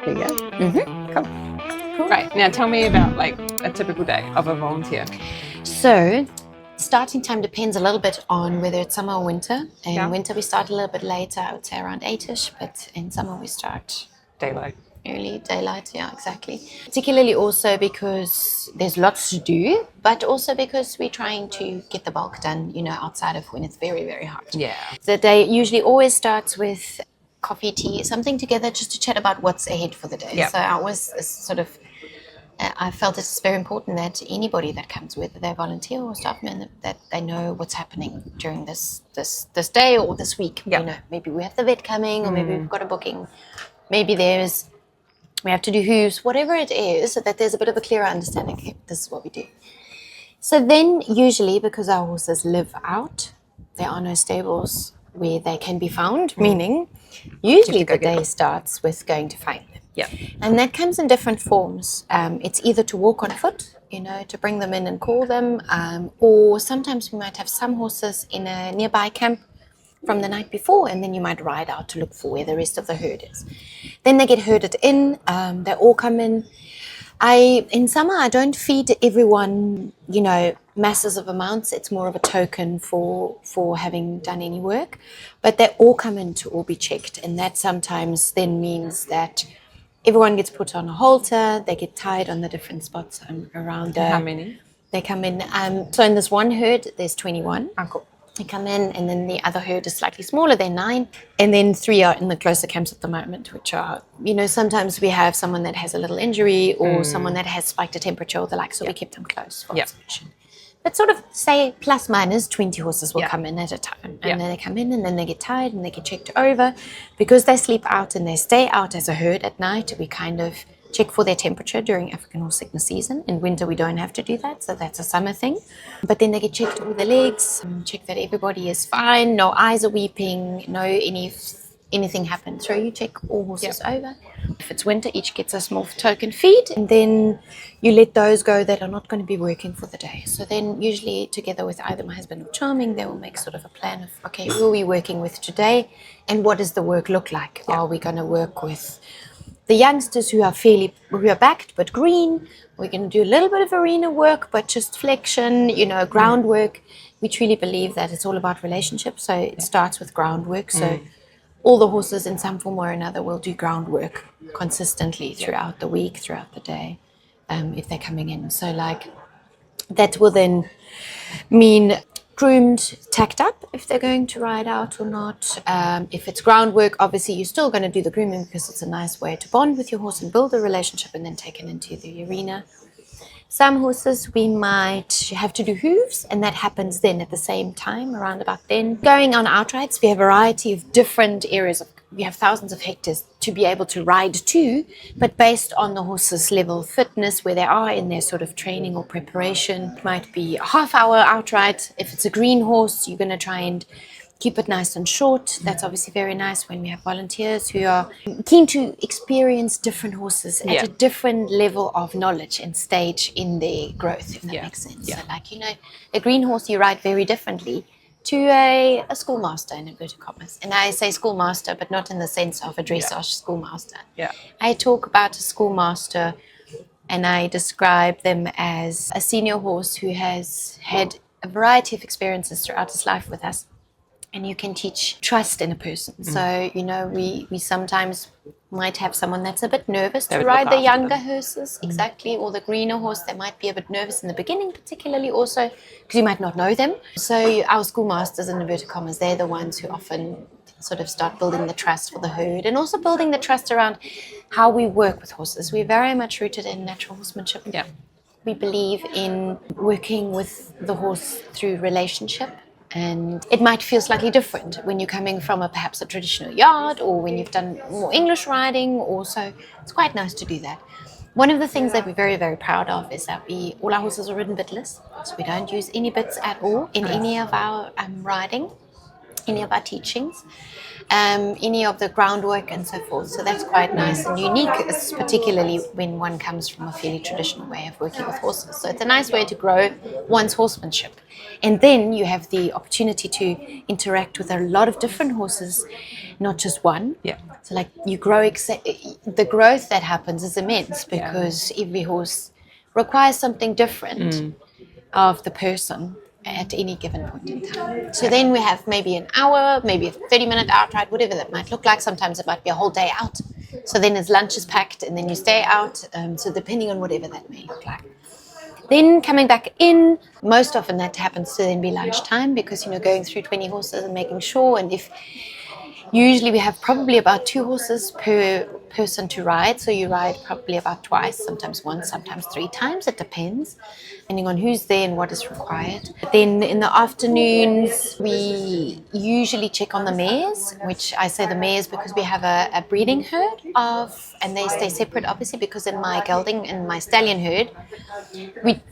There you go. Cool. Right, now tell me about like a typical day of a volunteer. So starting time depends a little bit on whether it's summer or winter. In winter we start a little bit later, I would say around 8ish, but in summer we start daylight. Early daylight, yeah, exactly. Particularly also because there's lots to do, but also because we're trying to get the bulk done, outside of when it's very, very hot. Yeah. The day usually always starts with coffee, tea, something together just to chat about what's ahead for the day. Yep. So I always I felt it's very important that anybody that comes, whether they're volunteer or staff member, that they know what's happening during this day or this week. Yep. Maybe we have the vet coming, or maybe we've got a booking. Maybe we have to do hooves, whatever it is, so that there's a bit of a clearer understanding. Okay, this is what we do. So then usually, because our horses live out, there are no stables where they can be found, meaning usually the day starts with going to find them. Yeah. And that comes in different forms. It's either to walk on foot, to bring them in and call them, or sometimes we might have some horses in a nearby camp from the night before, and then you might ride out to look for where the rest of the herd is. Then they get herded in, they all come in. In summer, I don't feed everyone, masses of amounts. It's more of a token for having done any work, but they all come in to all be checked, and that sometimes then means that everyone gets put on a halter, they get tied on the different spots around. How many? They come in, so in this one herd, there's 21. Oh, cool. They come in, and then the other herd is slightly smaller, they're 9, and then 3 are in the closer camps at the moment, which are, sometimes we have someone that has a little injury or someone that has spiked a temperature or the like, so we keep them close for observation. But sort of say plus minus 20 horses will come in at a time, and then they come in and then they get tired and they get checked over. Because they sleep out and they stay out as a herd at night, we kind of check for their temperature during African horse sickness season. In winter, we don't have to do that, so that's a summer thing. But then they get checked all the legs, check that everybody is fine, no eyes are weeping, no anything happened. So you check all horses over. If it's winter, each gets a small token feed, and then you let those go that are not going to be working for the day. So then usually together with either my husband or Charming, they will make sort of a plan of, okay, who are we working with today, and what does the work look like? Are we going to work with the youngsters who are backed but green? We're going to do a little bit of arena work, but just flexion, groundwork. We truly believe that it's all about relationships. So it starts with groundwork. So all the horses in some form or another will do groundwork consistently throughout the week, throughout the day, if they're coming in. So that will then mean groomed, tacked up if they're going to ride out or not. If it's groundwork, obviously you're still going to do the grooming because it's a nice way to bond with your horse and build a relationship, and then take it into the arena. Some horses we might have to do hooves, and that happens then at the same time, around about then. Going on outrides, we have a variety of different areas. We have thousands of hectares to be able to ride to, but based on the horse's level of fitness, where they are in their sort of training or preparation. It might be a half-hour outride. If it's a green horse, you're going to try and keep it nice and short. That's obviously very nice when we have volunteers who are keen to experience different horses at a different level of knowledge and stage in their growth, if that makes sense. So a green horse you ride very differently to a schoolmaster, in inverted commas. And I say schoolmaster, but not in the sense of a dressage schoolmaster. Yeah. I talk about a schoolmaster and I describe them as a senior horse who has had a variety of experiences throughout his life with us. And you can teach trust in a person. So, we sometimes might have someone that's a bit nervous to ride the younger horses, exactly, or the greener horse. They might be a bit nervous in the beginning, particularly also because you might not know them. So our schoolmasters, in inverted commas, they're the ones who often sort of start building the trust for the herd, and also building the trust around how we work with horses. We're very much rooted in natural horsemanship. Yeah. We believe in working with the horse through relationship. And it might feel slightly different when you're coming from perhaps a traditional yard, or when you've done more English riding, also it's quite nice to do that. One of the things that we're very, very proud of is that all our horses are ridden bitless, so we don't use any bits at all in any of our riding. any of our teachings, any of the groundwork and so forth. So that's quite nice and unique, particularly when one comes from a fairly traditional way of working with horses. So it's a nice way to grow one's horsemanship. And then you have the opportunity to interact with a lot of different horses, not just one. Yeah. So like you grow, the growth that happens is immense because every horse requires something different of the person at any given point in time. So then we have maybe an hour, maybe a 30-minute outride, whatever that might look like. Sometimes it might be a whole day out. So then as lunch is packed and then you stay out. So depending on whatever that may look like. Then coming back in, most often that happens to then be lunchtime because, going through 20 horses and making sure. And if usually we have probably about 2 horses per person to ride. So you ride probably about twice, sometimes once, sometimes 3 times. It depends, depending on who's there and what is required. Then in the afternoons, we usually check on the mares, which I say the mares because we have a breeding herd and they stay separate, obviously, because in my gelding and my stallion herd, we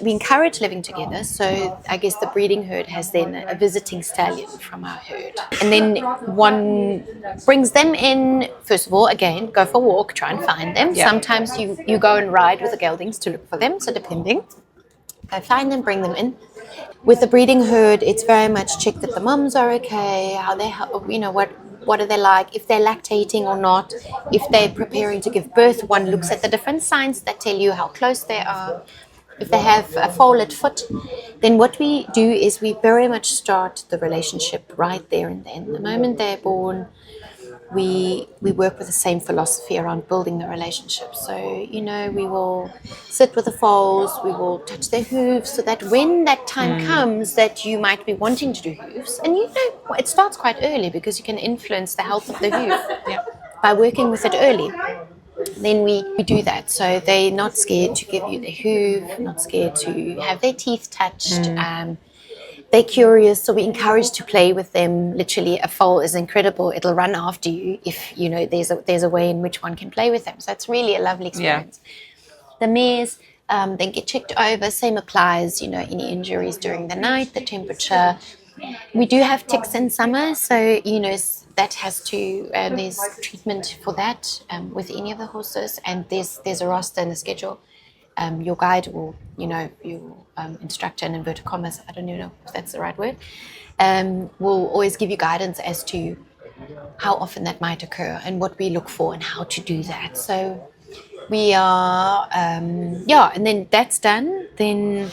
encourage living together. So I guess the breeding herd has then a visiting stallion from our herd. And then one brings them in, first of all, again, go for a walk, try and find them. Yeah. Sometimes you go and ride with the geldings to look for them, so depending. Go find them, bring them in. With the breeding herd, it's very much check that the mums are okay, how they, what are they like, if they're lactating or not, if they're preparing to give birth. One looks at the different signs that tell you how close they are. If they have a folded foot, then what we do is we very much start the relationship right there and then. The moment they're born, we work with the same philosophy around building the relationship. So, we will sit with the foals, we will touch their hooves, so that when that time comes that you might be wanting to do hooves, and it starts quite early because you can influence the health of the hoof by working with it early. Then we do that. So they're not scared to give you their hoof, not scared to have their teeth touched. They're curious, so we encourage to play with them. Literally, a foal is incredible. It'll run after you if, there's a way in which one can play with them. So it's really a lovely experience. Yeah. The mares then get checked over. Same applies, any injuries during the night, the temperature. We do have ticks in summer, so, that has to, there's treatment for that with any of the horses, and there's a roster and a schedule. Your guide will, your instructor in inverted commas, I don't even know if that's the right word, will always give you guidance as to how often that might occur and what we look for and how to do that. So we are, and then that's done, then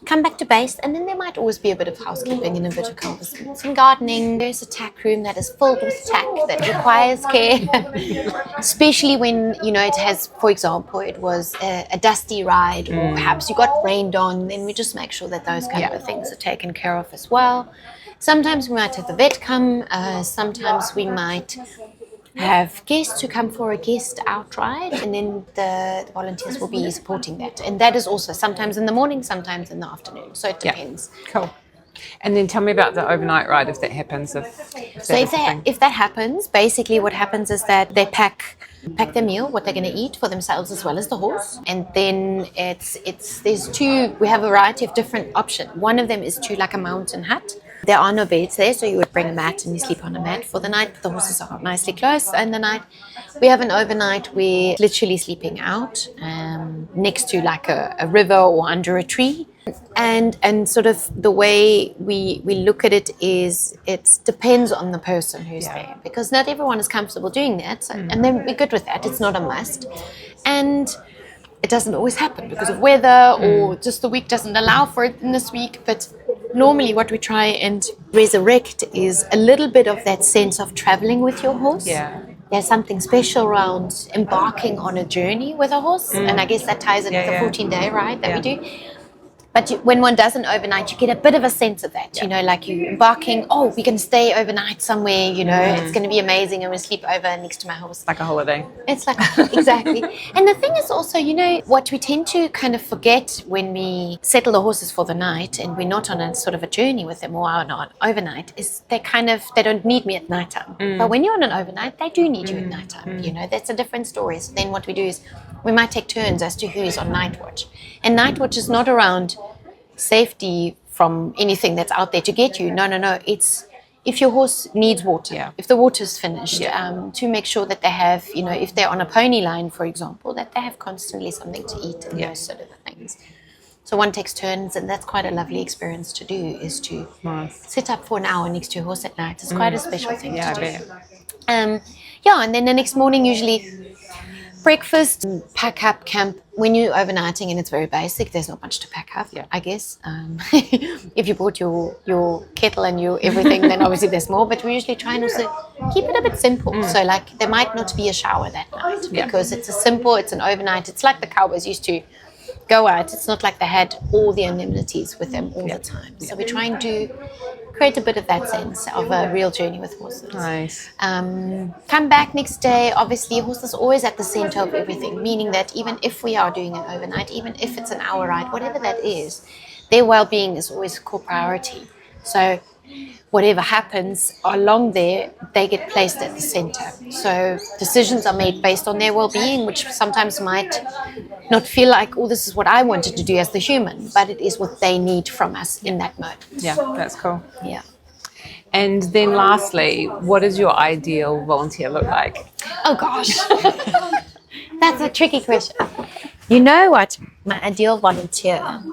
come back to base, and then there might always be a bit of housekeeping in inverted commas, some gardening. There's a tack room that is filled with tack that requires care, especially when, it has, for example, it was a dusty ride, or perhaps you got rained on, then we just make sure that those kind of things are taken care of as well. Sometimes we might have the vet come, sometimes we might have guests who come for a guest outride, and then the volunteers will be supporting that. And that is also sometimes in the morning, sometimes in the afternoon. So it depends. Cool. And then tell me about the overnight ride if that happens. If that happens, basically what happens is that they pack their meal, what they're going to eat for themselves as well as the horse. And then we have a variety of different options. One of them is like a mountain hut. There are no beds there, so you would bring a mat and you sleep on a mat for the night. But the horses are nicely close in the night. We have an overnight where literally sleeping out next to like a river or under a tree. And sort of the way we look at it is it depends on the person who's there, because not everyone is comfortable doing that. So, and then we're good with that. It's not a must. And it doesn't always happen because of weather or just the week doesn't allow for it in this week. But normally what we try and resurrect is a little bit of that sense of traveling with your horse. Yeah. There's something special around embarking on a journey with a horse. And I guess that ties in with the 14-day ride that we do. But when one does an overnight, you get a bit of a sense of that, like you embarking, we can stay overnight somewhere, it's going to be amazing. I'm going to sleep over next to my horse. Like a holiday. It's like, exactly. And the thing is also, what we tend to kind of forget when we settle the horses for the night and we're not on a sort of a journey with them or on overnight is they don't need me at nighttime. But when you're on an overnight, they do need you at nighttime. That's a different story. So then what we do is we might take turns as to who is on night watch. And night watch is not around safety from anything that's out there to get you. No. It's if your horse needs water, if the water's finished, to make sure that they have, if they're on a pony line, for example, that they have constantly something to eat and those sort of things. So one takes turns, and that's quite a lovely experience to do, is to sit up for an hour next to your horse at night. It's quite a special thing to do. And then the next morning, usually breakfast, pack up camp. When you're overnighting and it's very basic, there's not much to pack up, I guess. If you brought your kettle and your everything, then obviously there's more. But we usually try and also keep it a bit simple. So like there might not be a shower that night because it's an overnight. It's like the cowboys used to go out. It's not like they had all the amenities with them all the time. So we're trying to create a bit of that sense of a real journey with horses. Nice. Come back next day. Obviously, horse is always at the center of everything, meaning that even if we are doing an overnight, even if it's an hour ride, whatever that is, their well-being is always a core priority. So whatever happens along there, they get placed at the center. So decisions are made based on their well-being, which sometimes might not feel like, oh, this is what I wanted to do as the human, but it is what they need from us in that moment. Yeah, that's cool. Yeah. And then lastly, what does your ideal volunteer look like? Oh gosh, that's a tricky question. You know what? My ideal volunteer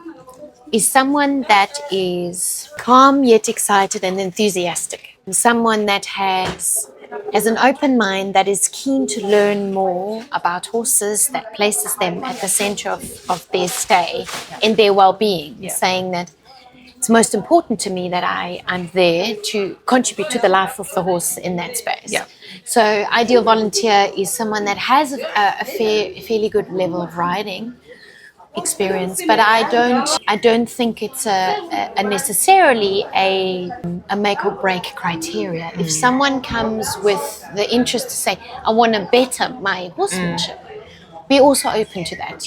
is someone that is calm yet excited and enthusiastic. Someone that has an open mind, that is keen to learn more about horses, that places them at the center of their stay and their well-being, saying that it's most important to me that I'm there to contribute to the life of the horse in that space. Yeah. So ideal volunteer is someone that has a fairly good level of riding experience, but I don't think it's a necessarily a make or break criteria. If someone comes with the interest to say, I want to better my horsemanship, we're also open to that,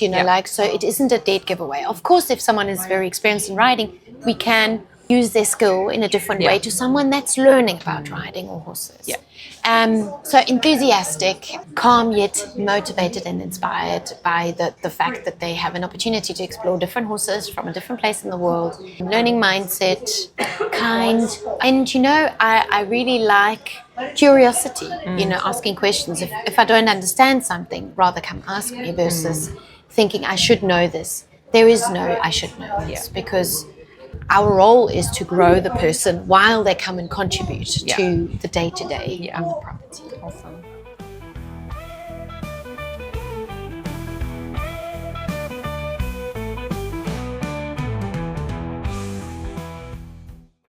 so it isn't a dead giveaway. Of course, if someone is very experienced in riding, we can use their skill in a different way to someone that's learning about riding or horses. Yeah. So enthusiastic, calm yet motivated and inspired by the fact that they have an opportunity to explore different horses from a different place in the world. Learning mindset, kind, and I really like curiosity, asking questions. If I don't understand something, rather come ask me versus thinking I should know this. There is no I should know this, because our role is to grow the person while they come and contribute to the day-to-day on the property. Awesome.